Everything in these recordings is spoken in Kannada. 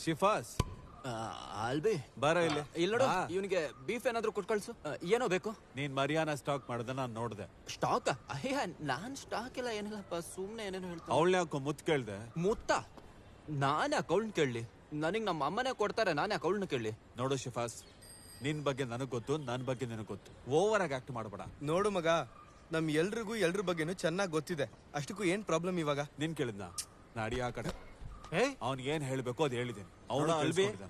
ಶಿಫಾಸ್ ಅಲ್ಬಿ ಬರ ಇಲ್ಲಿ ನೋಡು ಇವನಿಗೆ ಬೀಫ್ ಏನಾದ್ರು ಕೊಟ್ಟು ಕಳ್ಸು. ಏನೋ ಬೇಕು? ನೀನ್ ಮರಿಯಾನ ಸ್ಟಾಕ್ ಮಾಡ್ದೆ ನಾನ್ ನೋಡ್ದೆ. ಸ್ಟಾಕ್? ಅಯ್ಯ ನಾನ್ ಸ್ಟಾಕ್ ಎಲ್ಲ ಏನಿಲ್ಲಪ್ಪ, ಸುಮ್ನೆ ಏನೇನೋ ಹೇಳ್ತಾ. ಅವಳನ್ನ ಯಾಕೋ ಮುತ್ ಕೇಳ್ದೆ? ಮುತ್ತ? ನಾನೇ ಅಕೌಂಟ್ ಕೇಳಲಿ? ನನಗ್ ನಮ್ಮ ಅಮ್ಮನೇ ಕೊಡ್ತಾರೆ, ನಾನೇ ಅಕೌಂಟ್ ಕೇಳಲಿ? ನೋಡು ಶಿಫಾಸ್, ನಿನ್ ಬಗ್ಗೆ ನನಗ್ ಗೊತ್ತು, ನನ್ ಬಗ್ಗೆ ನಿನಗ್ ಗೊತ್ತು. ಓವರ್ ಆಗಿ ಆಕ್ಟ್ ಮಾಡಬೇಡ. ನೋಡು ಮಗ, ನಮ್ ಎಲ್ರಿಗೂ ಎಲ್ರ ಬಗ್ಗೆನು ಚೆನ್ನಾಗ್ ಗೊತ್ತಿದೆ. ಅಷ್ಟಕ್ಕೂ ಏನ್ ಪ್ರಾಬ್ಲಮ್ ಇವಾಗ? ನಿನ್ ಕೇಳಿದ್ನ ನಾಡಿ ಆ ಕಡೆ ಅವ್ನಿಗೆ ಏನ್ ಹೇಳ್ಬೇಕು ಅದ್ ಹೇಳಿದ್ದೀನಿ. ಅವನು ಅಲ್ಬಿ ಅವನು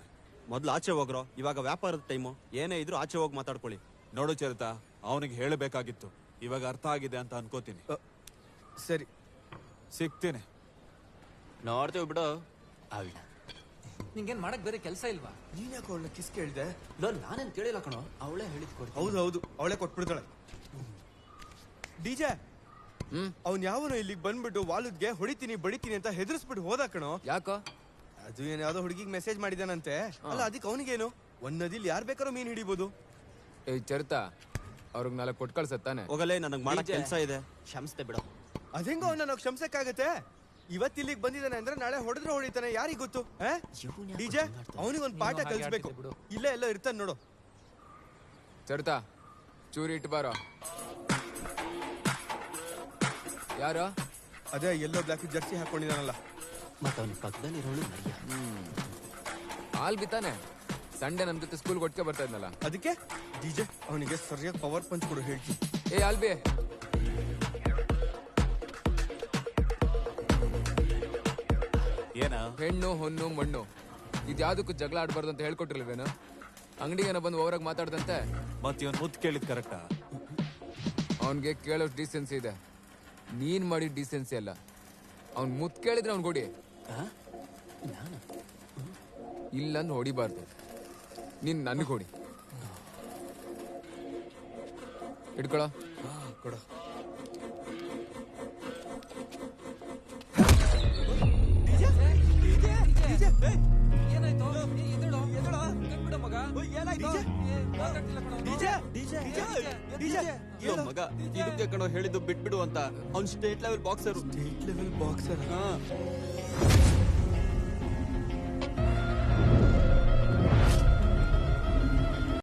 ಮೊದ್ಲು ಆಚೆ ಹೋಗ್ರೋ, ಇವಾಗ ವ್ಯಾಪಾರದ ಟೈಮು, ಏನೇ ಇದ್ರು ಆಚೆ ಹೋಗಿ ಮಾತಾಡ್ಕೊಳ್ಳಿ. ನೋಡು ಚರಿತಾ, ಅವನಿಗೆ ಹೇಳಬೇಕಾಗಿತ್ತು, ಇವಾಗ ಅರ್ಥ ಆಗಿದೆ ಅಂತ ಅನ್ಕೋತೀನಿ. ಸರಿ, ಸಿಗ್ತೀನಿ. ನೋಡ್ತೇವೆ ಬಿಡು. ಅವಳ ನಿಂಗೇನ್ ಮಾಡಕ್ ಬೇರೆ ಕೆಲಸ ಇಲ್ವಾ? ನೀನ್ ಯಾಕೆ ಅವಳನ್ನ ಕಿಸ್ ಕೇಳ್ದೆ? ನಾನೇನ್ ಕೇಳಿಲ್ಲ ಕಣೋ, ಅವಳೇ ಹೇಳಿದ್ ಕೊಡ್ತೀನಿ. ಹೌದು ಅವಳೆ ಕೊಟ್ಬಿಡ್ತಾಳೆ. ಡಿಜೆ, ಅವ್ನ್ ಯಾವನೋ ಇಲ್ಲಿಗೆ ಬಂದ್ಬಿಟ್ಟು ವಾಲುದ್ಗೆ ಹೊಡಿತೀನಿ ಬಡಿತೀನಿ ಅಂತ ಹೆದರ್ಸ್ಬಿಟ್ಟು ಹೋದ ಕಣೋ. ಯಾಕೋ? ಅದು ಏನ್ ಯಾವ್ದೋ ಹುಡುಗಿಗೆ ಮೆಸೇಜ್ ಮಾಡಿದಾನಂತೆ. ಅಲ್ಲ ಅದಕ್ಕೆ ಅವನಿಗೇನು? ಒಂದ್ ನದಿಲಿ ಯಾರ್ ಬೇಕಾದ್ರೂ ಮೀನ್ ಹಿಡಿಬಹುದು. ಏಯ್ ಚರಿತಾ, ಅವ್ರಿಗೆ ನಾಳೆ ಕೊಟ್ ಕಳ್ಸತ್ತಾನೆ. ಹೋಗಲೇ, ನನಗ್ ಮಾಡಕ್ ಕೆಲಸ ಇದೆ. ಕ್ಷಮಿಸ್ತೆ ಬಿಡು. ಅದೇಂಗ ಅವನ್ನ ನಾವು ಕ್ಷಮಿಸಕ್ಕಾಗತ್ತೆ? ಇವತ್ತು ಇಲ್ಲಿಗೆ ಬಂದಿದ್ದಾನೆ ಅಂದ್ರೆ ನಾಳೆ ಹೊಡೆದ್ರೆ ಹೊಡಿತಾನೆ, ಯಾರಿಗ್ ಗೊತ್ತು? ಡಿಜೆ, ಅವನಿಗೊಂದ್ ಪಾಠ ನೀನು ಹಾಗೆ ಕಲಿಸ್ಬೇಕು. ಆಡ್ತಿದ್ದೆ ಬಿಡು. ಇಲ್ಲೇ ಎಲ್ಲೋ ಇರ್ತಾನೆ ನೋಡು. ಚರಿತಾ, ಚೂರಿ ಇಟ್ಟು ಬಾರೋ. ಯಾರು? ಅದೇ ಎಲ್ಲೋ ಬ್ಲಾಕ್ ಜರ್ಸಿ ಹಾಕೊಂಡಿದಾನಲ್ಲ. ಮತ್ತ ಅವನ ಪಕ್ಕದಲ್ಲಿ ಇರೋಳು ಮರಿಯ. ಹಾಲ್ ಬಿತ್ತಾನೆ. ಸಂಡೆ ನಮ್ ಜೊತೆ ಸ್ಕೂಲ್ ಕೊಟ್ಕೆ ಬರ್ತಾ ಇದ್ನಲ್ಲ. ಅದಕ್ಕೆ ಡಿಜೆ ಅವನಿಗೆ ಸರಿಯಾಗಿ ಪವರ್ ಪಂಚ್ ಕೊಡು ಹೇಳ್ತೀನಿ. ಏ ಆಲ್ಬಿ, ಏನ ಹೆಣ್ಣು ಹೊನ್ನು ಮಣ್ಣು ಇದ್ಯಾವುದಕ್ಕೂ ಜಗಳ ಆಡ್ಬಾರ್ದು ಅಂತ ಹೇಳ್ಕೊಟ್ಟಿರ್ಲಿವೇನು? ಅಂಗಡಿಗೇನೋ ಬಂದು ಓವರಾಗಿ ಮಾತಾಡ್ದಂತೆ. ಮತ್ ಇವನ್ ಮುತ್ ಕೇಳಿದ್ ಕರೆಕ್ಟಾ? ಅವನ್ಗೆ ಕೇಳೋ ಡೀಸೆನ್ಸಿ ಇದೆ, ನೀನ್ ಮಾಡಿ ಡೀಸೆನ್ಸಿ ಅಲ್ಲ. ಅವ್ನ್ ಮುತ್ ಕೇಳಿದ್ರೆ ಅವ್ನ್ ಕೊಡಿ, ಇಲ್ಲಂದ್ ಹೊಡಿಬಾರ್ದು. ನೀನ್ ನನ್ಗೆ ಹೊಡಿ. ಇಟ್ಕೊಳ ಕೊಡ. ಮಗ ಇದಕ್ಕೆ ಕಣೋ ಹೇಳಿದ್ದು ಬಿಟ್ಬಿಡು ಅಂತ. ಅವ್ನ್ state level boxer. State level boxer?